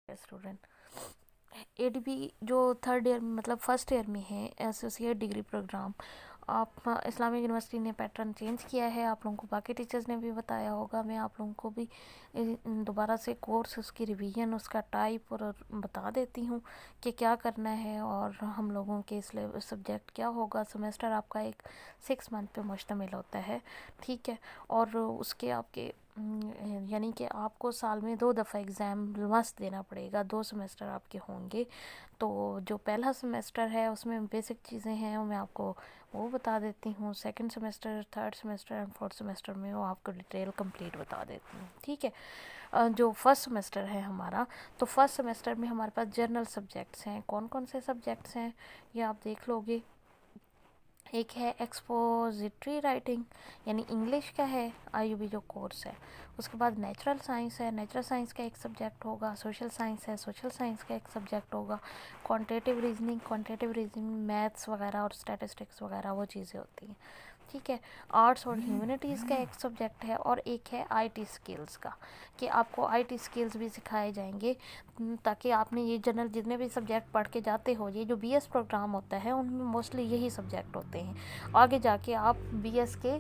Student ADB जो third year मतलब first year में है एसोसिएट डिग्री प्रोग्राम, आप इस्लामिक यूनिवर्सिटी ने पैटर्न चेंज किया है। आप लोगों को बाकी टीचर्स ने भी बताया होगा, मैं आप लोगों को भी दोबारा से कोर्स, उसकी रिवीजन, उसका टाइप और बता देती हूँ कि क्या करना है और हम लोगों के सब्जेक्ट क्या होगा। सेमेस्टर आपका एक 6 मंथ पे मुश्तमिल होता है, ठीक है। और उसके आपके यानी कि आपको साल में 2 दफ़ा एग्ज़ाम मस्ट देना पड़ेगा, 2 सेमेस्टर आपके होंगे। तो जो पहला सेमेस्टर है उसमें बेसिक चीज़ें हैं वो मैं आपको वो बता देती हूँ। Second semester, third semester and fourth semester में वो आपको डिटेल कंप्लीट बता देती हूँ, ठीक है। जो फर्स्ट सेमेस्टर है हमारा, तो फर्स्ट सेमेस्टर में हमारे पास जनरल सब्जेक्ट्स हैं। कौन कौन से सब्जेक्ट्स हैं ये आप देख लोगे। एक है एक्सपोजिटरी राइटिंग, यानी इंग्लिश का है आईयूबी जो कोर्स है। उसके बाद नेचुरल साइंस है, नेचुरल साइंस का एक सब्जेक्ट होगा। सोशल साइंस है, सोशल साइंस का एक सब्जेक्ट होगा। क्वांटिटेटिव रीजनिंग मैथ्स वगैरह और स्टैटिस्टिक्स वगैरह वो चीज़ें होती हैं, ठीक है। आर्ट्स और ह्यूमैनिटीज़ का एक सब्जेक्ट है और एक है आईटी स्किल्स का, कि आपको आईटी स्किल्स भी सिखाए जाएंगे ताकि आपने ये जनरल जितने भी सब्जेक्ट पढ़ के जाते हो, ये जो बीएस प्रोग्राम होता है उनमें मोस्टली यही सब्जेक्ट होते हैं। आगे जाके आप बीएस के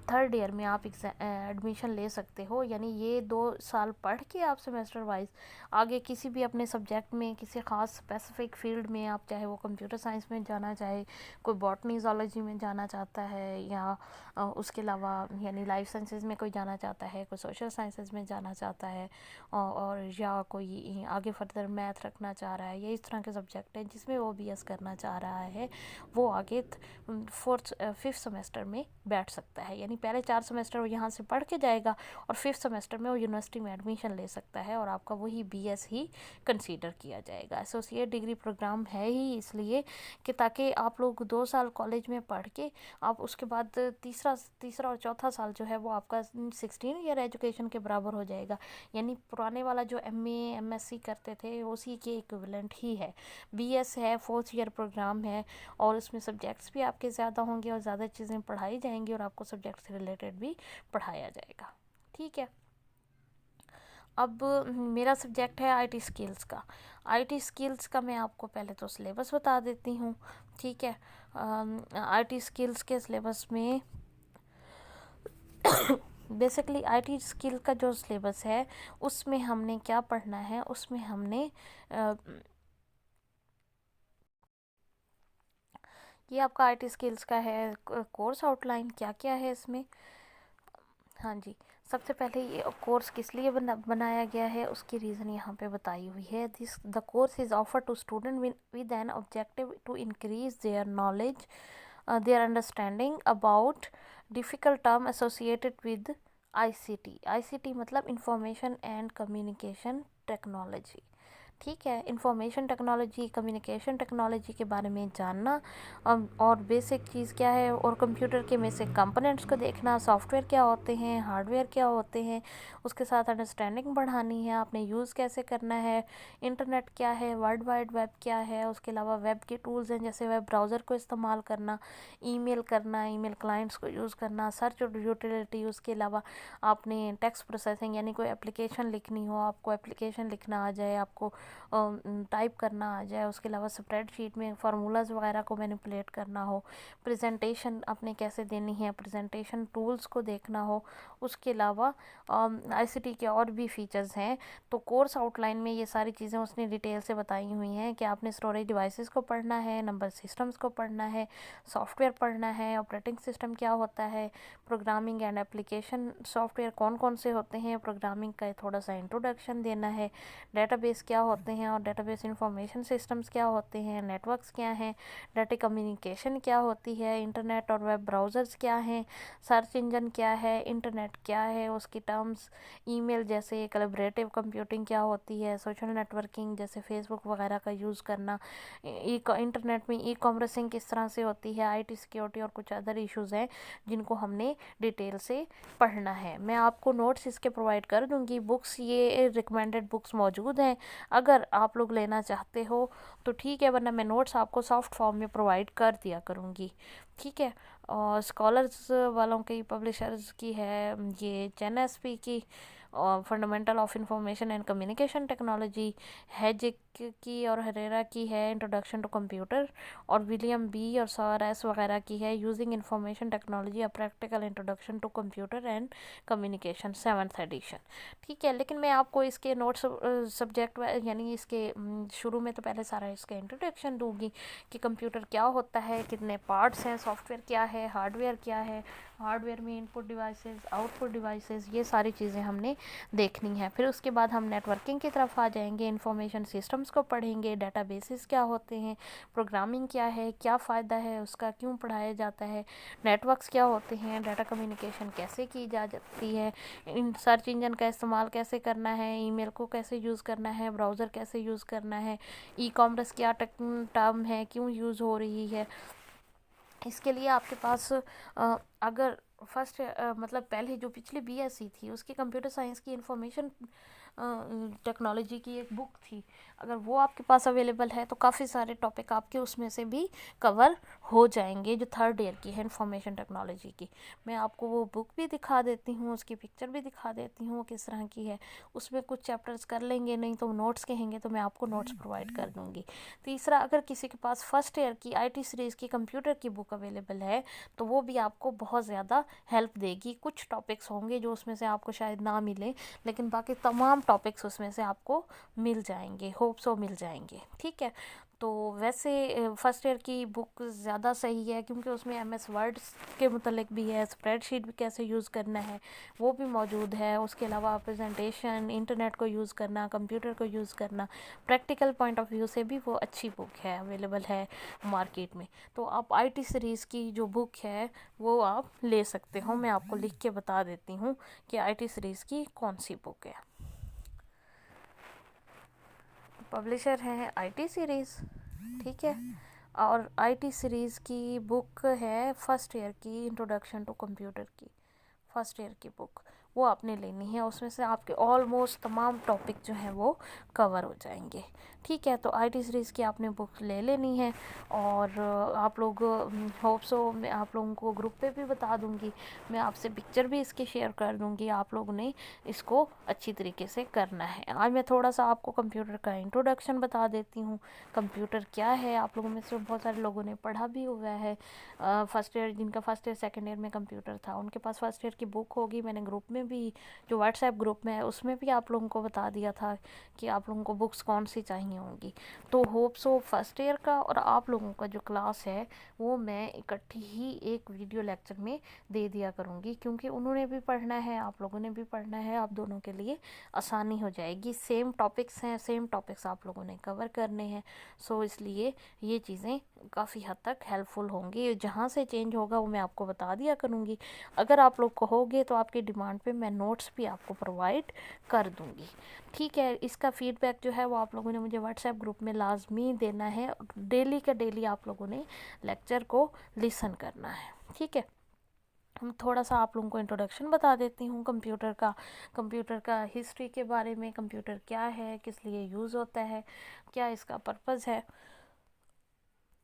थर्ड ईयर में आप एडमिशन ले सकते हो, यानी ये 2 साल पढ़ के आप सेमेस्टर वाइज आगे किसी भी अपने सब्जेक्ट में किसी ख़ास स्पेसिफिक फील्ड में, आप चाहे वो कंप्यूटर साइंस में जाना चाहे, कोई बॉटनी जूलॉजी में जाना चाहता है, या उसके अलावा यानी लाइफ साइंसेज में कोई जाना चाहता है, कोई सोशल साइंसेज में जाना चाहता है, और या कोई आगे फर्दर मैथ रखना चाह रहा है, या इस तरह के सब्जेक्ट हैं जिसमें वो बीएस करना चाह रहा है, वो आगे फिफ्थ सेमेस्टर में बैठ सकता है। यानी पहले 4 सेमेस्टर वो यहाँ से पढ़ के जाएगा और फिफ्थ सेमेस्टर में वो यूनिवर्सिटी में एडमिशन ले सकता है और आपका वही बीएस ही कंसीडर किया जाएगा। एसोसिएट डिग्री प्रोग्राम है ही इसलिए कि ताकि आप लोग 2 साल कॉलेज में पढ़ के आप उसके बाद तीसरा और चौथा साल जो है वो आपका 16 ईयर एजुकेशन के बराबर हो जाएगा। यानी पुराने वाला जो एमए एमएससी करते थे उसी के इक्विवेलेंट ही है। बीएस है, 4th ईयर प्रोग्राम है और उसमें सब्जेक्ट्स भी आपके ज़्यादा होंगे और ज़्यादा चीज़ें पढ़ाई जाएंगी और आपको सब्जेक्ट से रिलेटेड भी पढ़ाया जाएगा, ठीक है। अब मेरा सब्जेक्ट है आईटी स्किल्स का। आईटी स्किल्स का मैं आपको पहले तो सिलेबस बता देती हूँ, ठीक है। आईटी स्किल्स के सिलेबस में बेसिकली आईटी स्किल का जो सिलेबस है उसमें हमने क्या पढ़ना है, उसमें हमने ये आपका आईटी स्किल्स का है कोर्स आउटलाइन, क्या क्या है इसमें। हाँ जी, सबसे पहले ये कोर्स किस लिए बनाया गया है उसकी रीज़न यहाँ पे बताई हुई है। The course is offer to student with an objective to increase their knowledge, their understanding about difficult term associated with ICT. ICT मतलब इंफॉर्मेशन एंड कम्युनिकेशन टेक्नोलॉजी, ठीक है। इंफॉर्मेशन टेक्नोलॉजी, कम्युनिकेशन टेक्नोलॉजी के बारे में जानना और बेसिक चीज़ क्या है, और कंप्यूटर के में से कंपोनेंट्स को देखना, सॉफ्टवेयर क्या होते हैं, हार्डवेयर क्या होते हैं, उसके साथ अंडरस्टैंडिंग बढ़ानी है, आपने यूज़ कैसे करना है, इंटरनेट क्या है, वर्ल्ड वाइड वेब क्या है, उसके अलावा वेब के टूल्स हैं जैसे वेब ब्राउज़र को इस्तेमाल करना, ईमेल करना, ईमेल क्लाइंट्स को यूज़ करना, सर्च और यूटिलिटी, उसके अलावा आपने टेक्स्ट प्रोसेसिंग यानी कोई एप्लीकेशन लिखनी हो, आपको एप्लीकेशन लिखना आ जाए, आपको टाइप करना आ जाए, उसके अलावा स्प्रेडशीट में फार्मूलाज वगैरह को मैनिपुलेट करना हो, प्रेजेंटेशन आपने कैसे देनी है, प्रेजेंटेशन टूल्स को देखना हो, उसके अलावा आईसीटी के और भी फीचर्स हैं। तो कोर्स आउटलाइन में ये सारी चीज़ें उसने डिटेल से बताई हुई हैं कि आपने स्टोरेज डिवाइसेस को पढ़ना है, नंबर सिस्टम्स को पढ़ना है, सॉफ्टवेयर पढ़ना है, ऑपरेटिंग सिस्टम क्या होता है, प्रोग्रामिंग एंड एप्लीकेशन सॉफ्टवेयर कौन कौन से होते हैं, प्रोग्रामिंग का थोड़ा सा इंट्रोडक्शन देना है, डेटाबेस क्या होते हैं और डेटाबेस इंफॉर्मेशन सिस्टम्स क्या होते हैं, नेटवर्क्स क्या हैं, डाटा कम्युनिकेशन क्या होती है, इंटरनेट और वेब ब्राउज़र्स क्या हैं, सर्च इंजन क्या है, इंटरनेट क्या है, उसकी टर्म्स, ईमेल जैसे कोलैबोरेटिव कंप्यूटिंग क्या होती है, सोशल नेटवर्किंग जैसे फेसबुक वगैरह का यूज़ करना, इंटरनेट में ई कॉमर्सिंग किस तरह से होती है, आईटी सिक्योरिटी और कुछ अदर इश्यूज़ हैं जिनको हमने डिटेल से पढ़ना है। मैं आपको नोट्स इसके प्रोवाइड कर दूँगी, बुक्स ये रिकमेंडेड बुक्स मौजूद हैं, अगर आप लोग लेना चाहते हो तो ठीक है, वरना मैं नोट्स आपको सॉफ्ट फॉर्म में प्रोवाइड कर दिया करूँगी, ठीक है। और स्कॉलर्स वालों की, पब्लिशर्स की है ये चैन एसपी की, fundamental of information and communication technology, हेजिक की और हरेरा की है इंट्रोडक्शन टू कंप्यूटर, और विलियम बी और सर एस वगैरह की है using information technology a practical introduction to computer and communication, 7th edition. ठीक है, लेकिन मैं आपको इसके नोट्स सब्जेक्ट यानी इसके शुरू में तो पहले सारा इसका इंट्रोडक्शन दूंगी कि कंप्यूटर क्या होता है, कितने पार्ट्स हैं, सॉफ्टवेयर क्या है, हार्डवेयर क्या है, हार्डवेयर में इनपुट डिवाइसेस, आउटपुट डिवाइसेस, ये सारी चीज़ें हमने देखनी है। फिर उसके बाद हम नेटवर्किंग की तरफ आ जाएंगे, इंफॉर्मेशन सिस्टम्स को पढ़ेंगे, डेटाबेसेस क्या होते हैं, प्रोग्रामिंग क्या है, क्या फ़ायदा है उसका, क्यों पढ़ाया जाता है, नेटवर्क्स क्या होते हैं, डाटा कम्युनिकेशन कैसे की जा सकती है, इन सर्च इंजन का इस्तेमाल कैसे करना है, ईमेल को कैसे यूज़ करना है, ब्राउज़र कैसे यूज़ करना है, ई कॉमर्स क्या टर्म है, क्यों यूज़ हो रही है। इसके लिए आपके पास अगर फर्स्ट मतलब पहले जो पिछली बीएससी थी उसकी कंप्यूटर साइंस की इंफॉर्मेशन टेक्नोलॉजी की एक बुक थी, अगर वो आपके पास अवेलेबल है तो काफ़ी सारे टॉपिक आपके उसमें से भी कवर हो जाएंगे जो 3rd ईयर की है इंफॉर्मेशन टेक्नोलॉजी की। मैं आपको वो बुक भी दिखा देती हूँ, उसकी पिक्चर भी दिखा देती हूँ किस तरह की है। उसमें कुछ चैप्टर्स कर लेंगे, नहीं तो नोट्स कहेंगे तो मैं आपको नोट्स प्रोवाइड कर दूँगी। तीसरा, अगर किसी के पास फर्स्ट ईयर की आईटी सीरीज़ की कंप्यूटर की बुक अवेलेबल है तो वो भी आपको बहुत ज़्यादा हेल्प देगी। कुछ टॉपिक्स होंगे जो उसमें से आपको शायद ना मिले, लेकिन बाकी तमाम टॉपिक्स उसमें से आपको मिल जाएंगे, होप सो मिल जाएंगे। ठीक है, तो वैसे फर्स्ट ईयर की बुक ज़्यादा सही है क्योंकि उसमें एमएस वर्ड के मुतलिक भी है, स्प्रेडशीट भी कैसे यूज़ करना है वो भी मौजूद है। उसके अलावा प्रेजेंटेशन, इंटरनेट को यूज़ करना, कंप्यूटर को यूज़ करना, प्रैक्टिकल पॉइंट ऑफ व्यू से भी वो अच्छी बुक है, अवेलेबल है मार्केट में। तो आप आईटी सीरीज़ की जो बुक है वो आप ले सकते हो। मैं आपको लिख के बता देती हूँ कि आईटी सीरीज़ की कौन सी बुक है। पब्लिशर है आईटी सीरीज़, ठीक है, और आईटी सीरीज़ की बुक है फर्स्ट ईयर की इंट्रोडक्शन टू कंप्यूटर की, फर्स्ट ईयर की बुक वो आपने लेनी है। उसमें से आपके ऑलमोस्ट तमाम टॉपिक जो हैं वो कवर हो जाएंगे। ठीक है, तो आईटी सीरीज़ की आपने बुक ले लेनी है। और आप लोग होप सो मैं आप लोगों को ग्रुप पे भी बता दूंगी, मैं आपसे पिक्चर भी इसके शेयर कर दूंगी। आप लोगों ने इसको अच्छी तरीके से करना है। आज मैं थोड़ा सा आपको कंप्यूटर का इंट्रोडक्शन बता देती हूँ, कंप्यूटर क्या है। आप लोगों में से बहुत सारे लोगों ने पढ़ा भी हुआ है, फर्स्ट ईयर जिनका फर्स्ट ईयर सेकेंड ईयर में कंप्यूटर था उनके पास फर्स्ट ईयर की बुक होगी। मैंने ग्रुप में भी, जो व्हाट्सएप ग्रुप में है उसमें भी आप लोगों को बता दिया था कि आप लोगों को बुक्स कौन सी चाहिए होंगी। तो होप सो फर्स्ट ईयर का और आप लोगों का जो क्लास है वो मैं इकट्ठी ही एक वीडियो लेक्चर में दे दिया करूँगी, क्योंकि उन्होंने भी पढ़ना है, आप लोगों ने भी पढ़ना है, आप दोनों के लिए आसानी हो जाएगी। सेम टॉपिक्स हैं, सेम टॉपिक्स आप लोगों ने कवर करने हैं। सो इसलिए ये चीज़ें काफ़ी हद तक हेल्पफुल होंगी। जहाँ से चेंज होगा वो मैं आपको बता दिया करूँगी। अगर आप लोग कहोगे तो आपकी डिमांड पे मैं नोट्स भी आपको प्रोवाइड कर दूँगी। ठीक है, इसका फीडबैक जो है वो आप लोगों ने मुझे व्हाट्सएप ग्रुप में लाजमी देना है। डेली का डेली आप लोगों ने लेक्चर को लिसन करना है। ठीक है, हम थोड़ा सा आप लोगों को इंट्रोडक्शन बता देती हूँ कंप्यूटर का हिस्ट्री के बारे में। कंप्यूटर क्या है, किस लिए यूज़ होता है, क्या इसका पर्पज़ है।